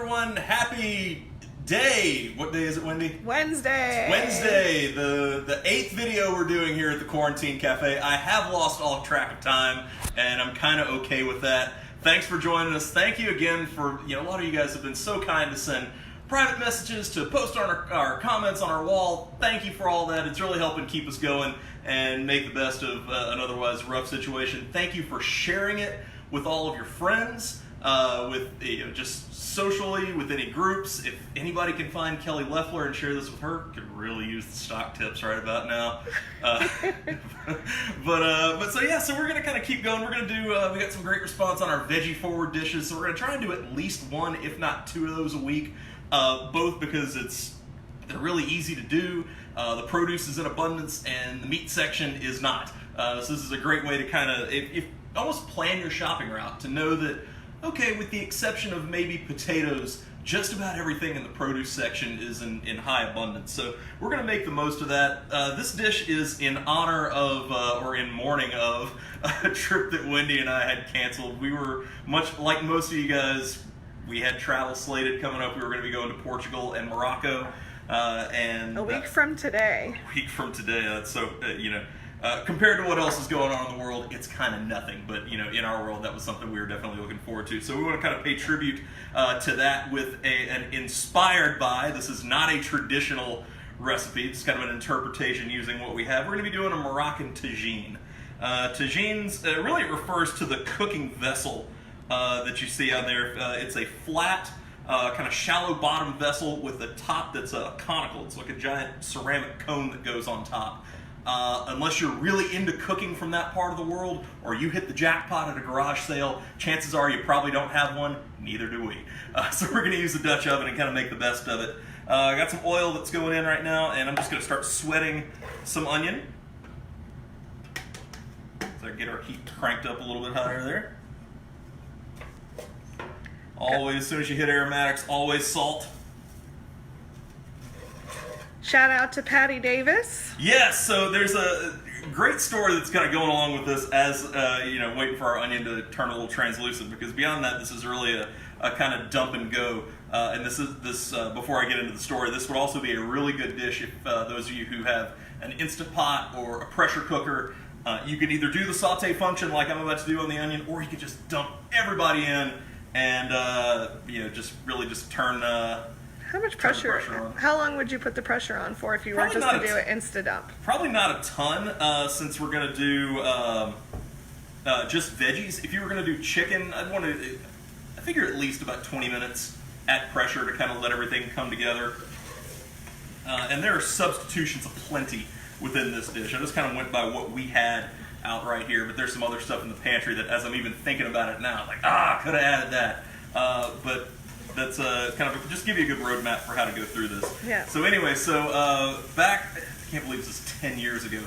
everyone. Happy day. What day is it, Wendy? Wednesday. Wednesday, the 8th video we're doing here at the Quarantine Cafe. I have lost all track of time, and I'm kind of okay with that. Thanks for joining us. Thank you again for, a lot of you guys have been so kind to send private messages, to post on our comments on our wall. Thank you for all that. It's really helping keep us going and make the best of an otherwise rough situation. Thank you for sharing it with all of your friends, just socially, with any groups. If anybody can find Kelly Loeffler and share this with her, could really use the stock tips right about now. So we're gonna kind of keep going. We're gonna do. We got some great response on our veggie forward dishes, so we're gonna try and do at least one, if not two of those a week. Both because they're really easy to do. The produce is in abundance, and the meat section is not. So this is a great way to kind of if almost plan your shopping route, to know that, okay, with the exception of maybe potatoes, just about everything in the produce section is in high abundance. So we're going to make the most of that. This dish is in honor of, or in mourning of, a trip that Wendy and I had canceled. We were, much like most of you guys, we had travel slated coming up. We were going to be going to Portugal and Morocco. And a week from today. A week from today. That's so, compared to what else is going on in the world, it's kind of nothing. But, in our world, that was something we were definitely looking forward to. So we want to kind of pay tribute to that with an inspired by, this is not a traditional recipe. It's kind of an interpretation using what we have. We're going to be doing a Moroccan tagine. Tagines, really refers to the cooking vessel that you see on there. It's a flat, kind of shallow bottom vessel with a top that's conical. It's like a giant ceramic cone that goes on top. Unless you're really into cooking from that part of the world, or you hit the jackpot at a garage sale, chances are you probably don't have one. Neither do we. So we're going to use the Dutch oven and kind of make the best of it. I got some oil that's going in right now, and I'm just going to start sweating some onion. So I get our heat cranked up a little bit higher there. Always, as soon as you hit aromatics, always salt. Shout out to Patty Davis. Yes, so there's a great story that's kind of going along with this as, waiting for our onion to turn a little translucent, because beyond that, this is really a kind of dump and go. And this before I get into the story, this would also be a really good dish if those of you who have an Instant Pot or a pressure cooker. You could either do the saute function like I'm about to do on the onion, or you could just dump everybody in and, just turn... How much pressure on? How long would you put the pressure on for if you were just to do it Insta-Dump? Probably not a ton, since we're going to do just veggies. If you were going to do chicken, I figure at least about 20 minutes at pressure to kind of let everything come together. And there are substitutions aplenty within this dish. I just kind of went by what we had out right here, but there's some other stuff in the pantry that, as I'm even thinking about it now, like, could have added that. But that's kind of just give you a good roadmap for how to go through this. Yeah. So anyway, back, I can't believe this is 10 years ago.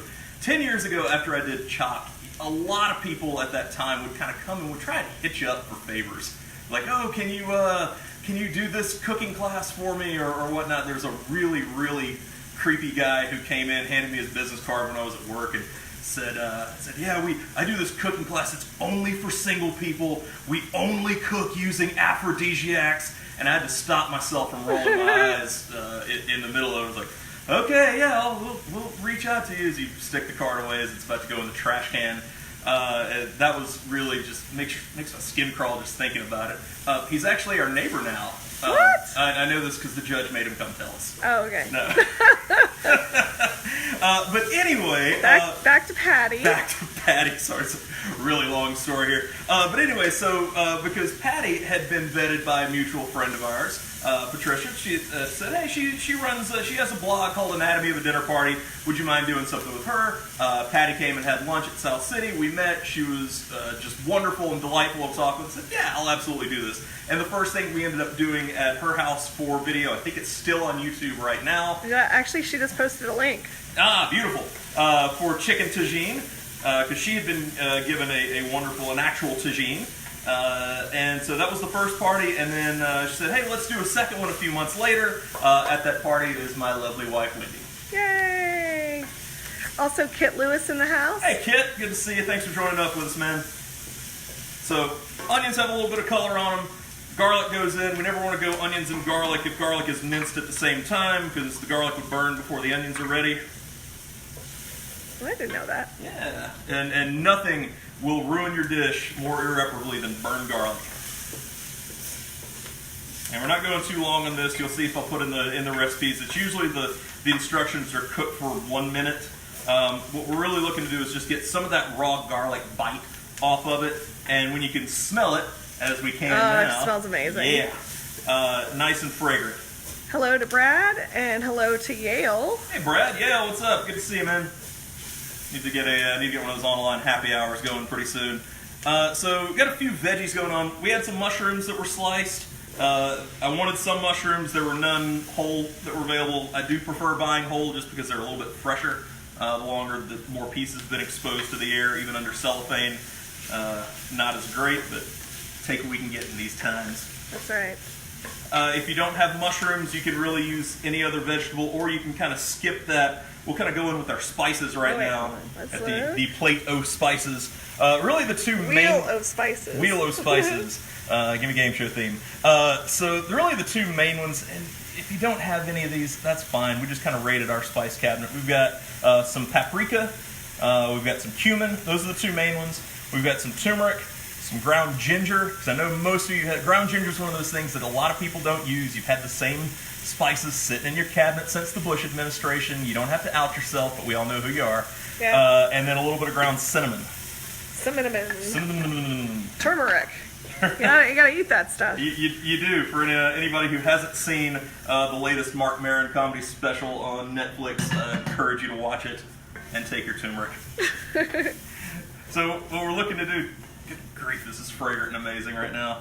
10 years ago, after I did Chopped, a lot of people at that time would kind of come and would try to hit you up for favors. Like, can you do this cooking class for me or whatnot? There's a really, really creepy guy who came in, handed me his business card when I was at work, and said, I do this cooking class. It's only for single people. We only cook using aphrodisiacs. And I had to stop myself from rolling my eyes in the middle of it. I was like, okay, yeah, we'll reach out to you as you stick the card away as it's about to go in the trash can. And that was really just makes my skin crawl just thinking about it. He's actually our neighbor now. What? I know this because the judge made him come tell us. Oh, okay. No. But anyway... Back to Patty. Back to Patty. Sorry, it's a really long story here. But anyway, because Patty had been vetted by a mutual friend of ours, Patricia, she said, hey, she runs, she has a blog called Anatomy of a Dinner Party. Would you mind doing something with her? Patty came and had lunch at South City. We met. She was just wonderful and delightful to talk with. I said, yeah, I'll absolutely do this. And the first thing we ended up doing at her house for video, I think it's still on YouTube right now. Yeah, actually, she just posted a link. Beautiful. For chicken tagine, because she had been given an actual tagine. And so that was the first party, and then she said, hey, let's do a second one a few months later. At that party is my lovely wife, Wendy. Yay! Also, Kit Lewis in the house. Hey, Kit, good to see you. Thanks for joining up with us, man. So, onions have a little bit of color on them. garlic goes in. We never want to go onions and garlic if garlic is minced at the same time, because the garlic would burn before the onions are ready. I didn't know that. Yeah, and nothing will ruin your dish more irreparably than burned garlic. And we're not going too long on this. You'll see if I'll put in the recipes. It's usually the instructions are cooked for 1 minute. What we're really looking to do is just get some of that raw garlic bite off of it. And when you can smell it, as we can now. It smells amazing. Yeah, nice and fragrant. Hello to Brad, and hello to Yale. Hey Brad, Yale, what's up? Good to see you, man. Need to get one of those online happy hours going pretty soon. So we've got a few veggies going on. We had some mushrooms that were sliced. I wanted some mushrooms. There were none whole that were available. I do prefer buying whole just because they're a little bit fresher. The more pieces have been exposed to the air, even under cellophane. Not as great, but take what we can get in these times. That's right. If you don't have mushrooms, you can really use any other vegetable, or you can kind of skip that. We'll kind of go in with our spices right now at the plate o' spices. Really the two main... Wheel o' spices. Wheel o' spices. Give me game show theme. So really the two main ones, and if you don't have any of these, that's fine. We just kind of raided our spice cabinet. We've got some paprika. We've got some cumin. Those are the two main ones. We've got some turmeric, some ground ginger, because I know most of you have... Ground ginger is one of those things that a lot of people don't use. You've had the same spices sitting in your cabinet since the Bush administration. You don't have to out yourself, but we all know who you are. Yeah. And then a little bit of ground cinnamon. Cinnamon. Turmeric. You gotta eat that stuff. You do. For anybody who hasn't seen the latest Mark Maron comedy special on Netflix, I encourage you to watch it and take your turmeric. So what we're looking to do, good grief, this is fragrant and amazing right now,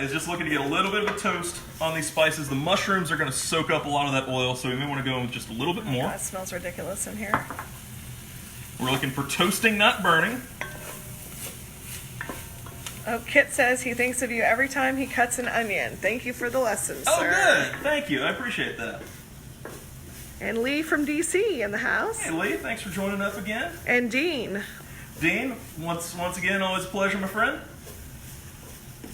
is just looking to get a little bit of a toast on these spices. The mushrooms are going to soak up a lot of that oil, so we may want to go in with just a little bit more. That smells ridiculous in here. We're looking for toasting, not burning. Oh, Kit says he thinks of you every time he cuts an onion. Thank you for the lessons, sir. Oh, good. Thank you. I appreciate that. And Lee from D.C. in the house. Hey, Lee. Thanks for joining us again. And Dean. Dean, once again, always a pleasure, my friend.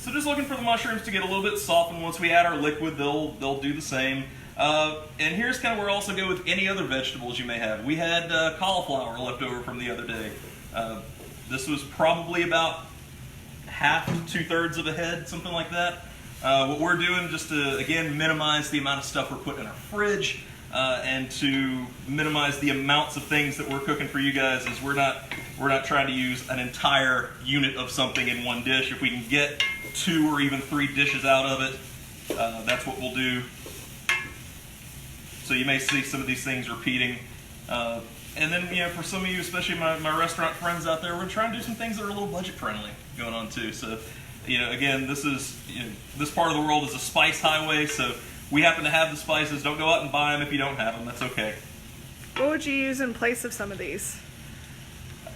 So just looking for the mushrooms to get a little bit softened. Once we add our liquid, they'll do the same. And here's kind of where I also go with any other vegetables you may have. We had cauliflower left over from the other day. This was probably about half to 2/3 of a head, something like that. What we're doing, just to, again, minimize the amount of stuff we're putting in our fridge, and to minimize the amounts of things that we're cooking for you guys, is we're not trying to use an entire unit of something in one dish. If we can get 2 or even 3 dishes out of it, that's what we'll do. So you may see some of these things repeating. And then, for some of you, especially my restaurant friends out there, we're trying to do some things that are a little budget friendly going on too. So, again, this is this part of the world is a spice highway. So we happen to have the spices. Don't go out and buy them if you don't have them. That's okay. What would you use in place of some of these?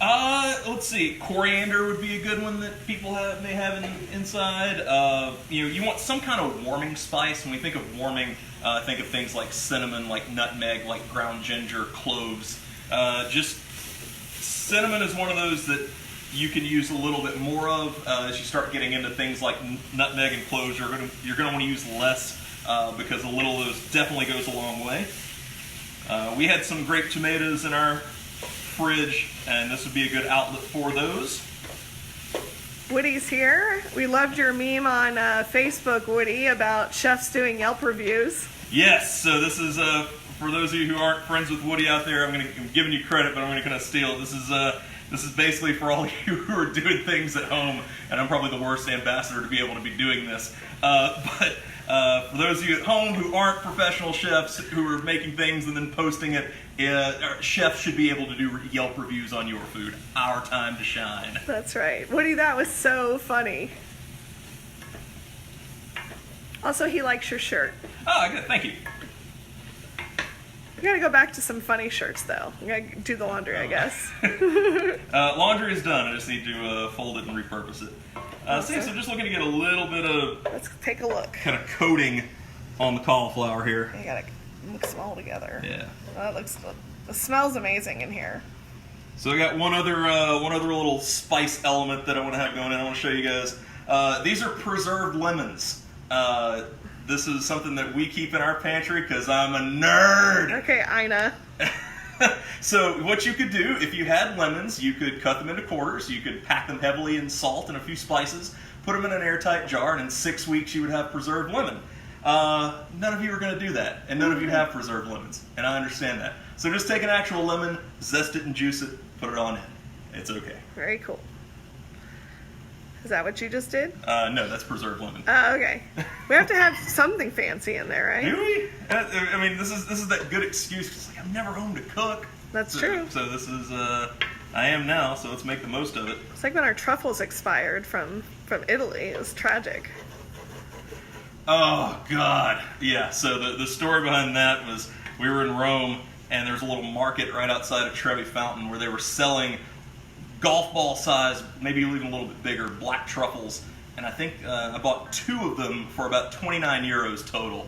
Let's see. Coriander would be a good one that people may have inside. You want some kind of warming spice. When we think of warming, think of things like cinnamon, like nutmeg, like ground ginger, cloves. Just cinnamon is one of those that you can use a little bit more of. As you start getting into things like nutmeg and cloves, you're gonna want to use less, because a little of those definitely goes a long way. We had some grape tomatoes in our fridge, and this would be a good outlet for those. Woody's here. We loved your meme on Facebook, Woody, about chefs doing Yelp reviews. Yes, so this is for those of you who aren't friends with Woody out there. I'm giving you credit, but I'm going to kind of steal. This is basically for all of you who are doing things at home, and I'm probably the worst ambassador to be able to be doing this. But for those of you at home who aren't professional chefs who are making things and then posting it, chefs should be able to do Yelp reviews on your food. Our time to shine. That's right. Woody, that was so funny. Also, he likes your shirt. Oh, good. Thank you. We gotta go back to some funny shirts, though. We gotta do the laundry, I guess. Laundry is done. I just need to fold it and repurpose it. So just looking to get a little bit of... Let's take a look. Kind of coating on the cauliflower here. You gotta mix them all together. Yeah. It smells amazing in here. So I got one other little spice element that I want to have going in. I want to show you guys. These are preserved lemons. This is something that we keep in our pantry because I'm a nerd. Okay, Ina. So what you could do, if you had lemons, you could cut them into quarters. You could pack them heavily in salt and a few spices, put them in an airtight jar, and in 6 weeks you would have preserved lemon. None of you are going to do that, and none of you have preserved lemons, and I understand that. So just take an actual lemon, zest it and juice it, put it on in. It's okay. Very cool. Is that what you just did? No, that's preserved lemon. Oh, okay. We have to have something fancy in there, right? Do we? I mean, this is that good excuse. It's like, I'm never home to cook. That's true. So this is, I am now, so let's make the most of it. It's like when our truffles expired from Italy. It was tragic. Oh, God. Yeah, so the story behind that was we were in Rome, and there was a little market right outside of Trevi Fountain where they were selling golf ball size, maybe even a little bit bigger, black truffles. And I think I bought 2 of them for about 29 euros total,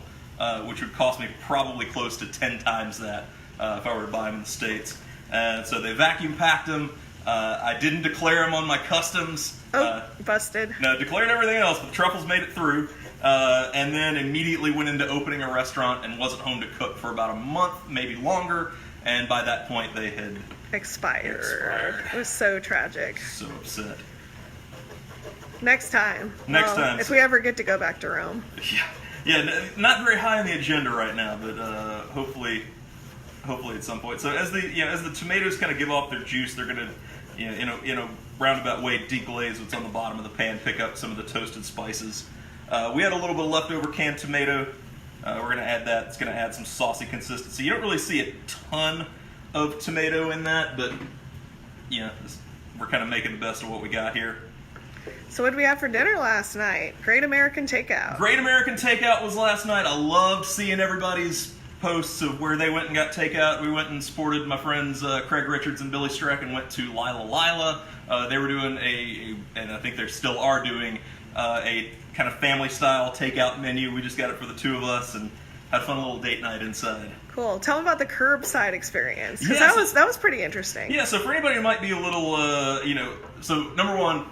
which would cost me probably close to 10 times that if I were to buy them in the States. And so they vacuum packed them. I didn't declare them on my customs. Busted. No, declared everything else, but the truffles made it through. And then immediately went into opening a restaurant and wasn't home to cook for about a month, maybe longer. And by that point, they had expired. It was so tragic. So upset. Next time. Next time. If we ever get to go back to Rome. Yeah. Not very high on the agenda right now, but hopefully at some point. So as the tomatoes kind of give off their juice, they're gonna, in a roundabout way, deglaze what's on the bottom of the pan, pick up some of the toasted spices. We had a little bit of leftover canned tomato. We're going to add that. It's going to add some saucy consistency. You don't really see a ton of tomato in that, but we're kind of making the best of what we got here. So what did we have for dinner last night? Great American Takeout. Great American Takeout was last night. I loved seeing everybody's posts of where they went and got takeout. We went and supported my friends Craig Richards and Billy Streck and went to Lila. They were doing and I think they still are doing, a kind of family-style takeout menu. We just got it for the 2 of us and had a fun little date night inside. Cool. Tell them about the curbside experience, because that was pretty interesting. Yeah, so for anybody who might be a little, so number 1,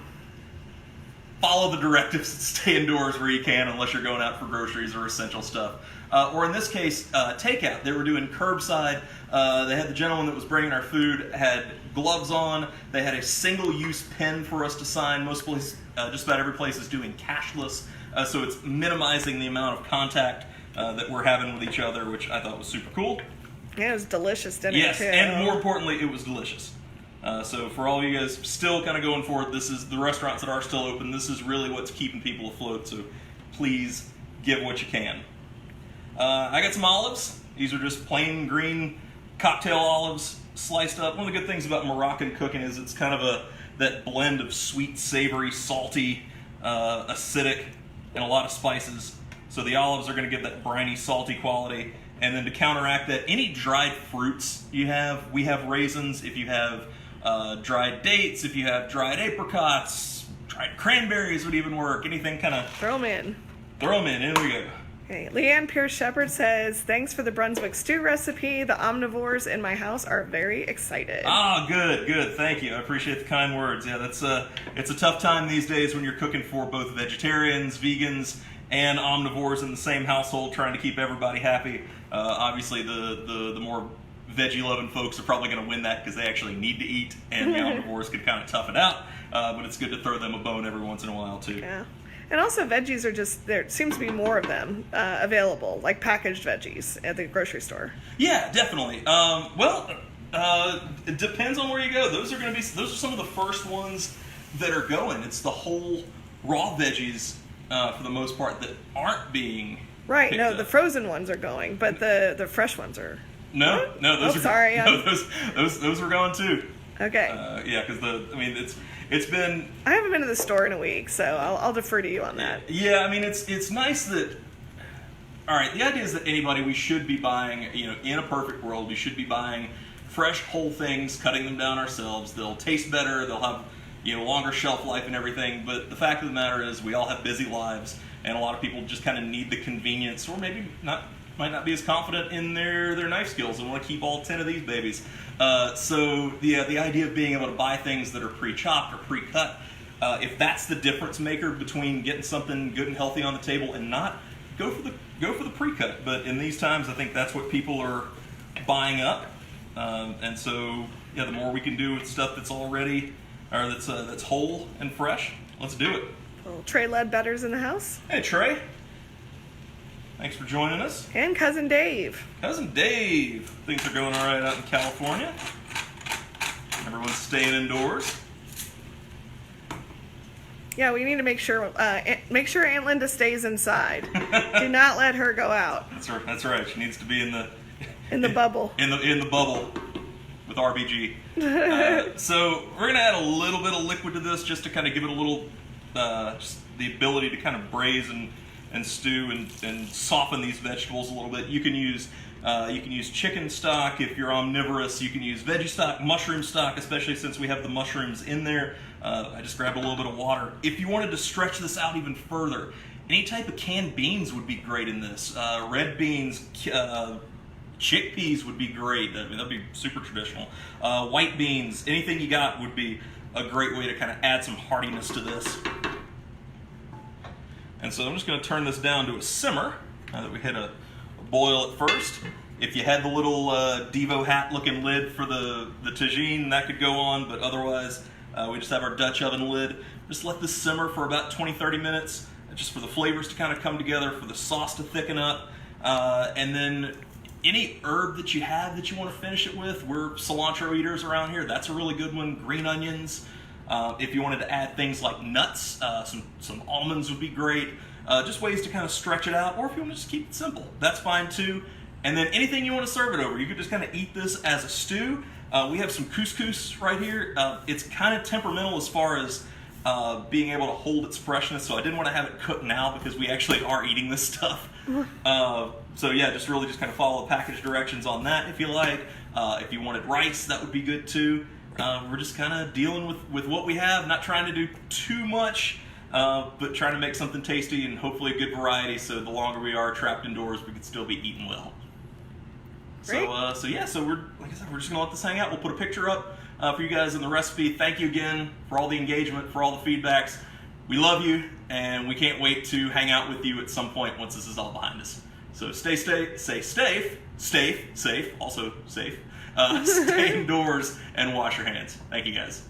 follow the directives, stay indoors where you can unless you're going out for groceries or essential stuff. Or in this case, takeout. They were doing curbside. They had the gentleman that was bringing our food had gloves on. They had a single-use pen for us to sign. Most places, just about every place is doing cashless, so it's minimizing the amount of contact that we're having with each other, which I thought was super cool. Yeah, it was delicious dinner, yes, too. And more importantly, it was delicious. So for all of you guys still kind of going forward, this is the restaurants that are still open. This is really what's keeping people afloat, so please give what you can. I got some olives. These are just plain green cocktail olives sliced up. One of the good things about Moroccan cooking is it's kind of that blend of sweet, savory, salty, acidic, and a lot of spices. So the olives are going to give that briny, salty quality. And then to counteract that, any dried fruits you have, we have raisins. If you have dried dates, if you have dried apricots, dried cranberries would even work. Anything kind of... Throw them in. Throw them in. There we go. Okay. Leanne Pierce Shepherd says, thanks for the Brunswick stew recipe. The omnivores in my house are very excited. Ah, good. Thank you. I appreciate the kind words. Yeah, it's a tough time these days when you're cooking for both vegetarians, vegans, and omnivores in the same household, trying to keep everybody happy. Obviously, the more veggie-loving folks are probably going to win that because they actually need to eat, and the omnivores can kind of tough it out. But it's good to throw them a bone every once in a while, too. Yeah. And also veggies are just, there seems to be more of them available, like packaged veggies at the grocery store. Yeah, definitely. It depends on where you go. Those are some of the first ones that are going. It's the whole raw veggies, for the most part, that aren't being right. No, up. the frozen ones are going, but the fresh ones are. No, those are sorry. Those were going too. Okay. Yeah, because it's been. I haven't been to the store in a week, so I'll defer to you on that. Yeah, I mean it's nice that. All right, the idea is that we should be buying, in a perfect world, we should be buying fresh, whole things, cutting them down ourselves. They'll taste better. They'll have, longer shelf life and everything. But the fact of the matter is, we all have busy lives, and a lot of people just kind of need the convenience, or maybe might not be as confident in their knife skills and want to keep all 10 of these babies. So the idea of being able to buy things that are pre-chopped or pre-cut if that's the difference maker between getting something good and healthy on the table and not, go for the pre-cut. But in these times, I think that's what people are buying up, and so yeah, the more we can do with stuff that's already or that's whole and fresh, let's do it. Well, Trey Ledbetter's in the house. Hey Trey, thanks for joining us. And Cousin Dave. Cousin Dave, things are going all right out in California. Everyone's staying indoors. Yeah, we need to make sure Aunt Linda stays inside. Do not let her go out. That's right. She needs to be in the bubble. In the bubble with RBG. So we're gonna add a little bit of liquid to this just to kind of give it a little, just the ability to kind of braise and stew and soften these vegetables a little bit. You can use chicken stock if you're omnivorous. You can use veggie stock, mushroom stock, especially since we have the mushrooms in there. I just grabbed a little bit of water. If you wanted to stretch this out even further, any type of canned beans would be great in this. Red beans, chickpeas would be great. That'd be super traditional. White beans, anything you got would be a great way to kind of add some heartiness to this. And so I'm just going to turn this down to a simmer now that we hit a boil at first. If you had the little Devo hat looking lid for the Tagine, that could go on, but otherwise we just have our Dutch oven lid. Just let this simmer for about 20-30 minutes, just for the flavors to kind of come together, for the sauce to thicken up, and then any herb that you have that you want to finish it with. We're cilantro eaters around here. That's a really good one. Green onions. If you wanted to add things like nuts, some almonds would be great. Just ways to kind of stretch it out, or if you want to just keep it simple, that's fine too. And then anything you want to serve it over, you could just kind of eat this as a stew. We have some couscous right here. It's kind of temperamental as far as being able to hold its freshness, so I didn't want to have it cooked now because we actually are eating this stuff. So yeah, just kind of follow the package directions on that if you like. If you wanted rice, that would be good too. We're just kind of dealing with what we have, not trying to do too much, but trying to make something tasty and hopefully a good variety, so the longer we are trapped indoors, we can still be eating well. Great. So we're, like I said, we're just gonna let this hang out. We'll put a picture up for you guys in the recipe. Thank you again for all the engagement, for all the feedbacks. We love you, and we can't wait to hang out with you at some point once this is all behind us. So stay safe, also safe. Stay indoors and wash your hands. Thank you guys.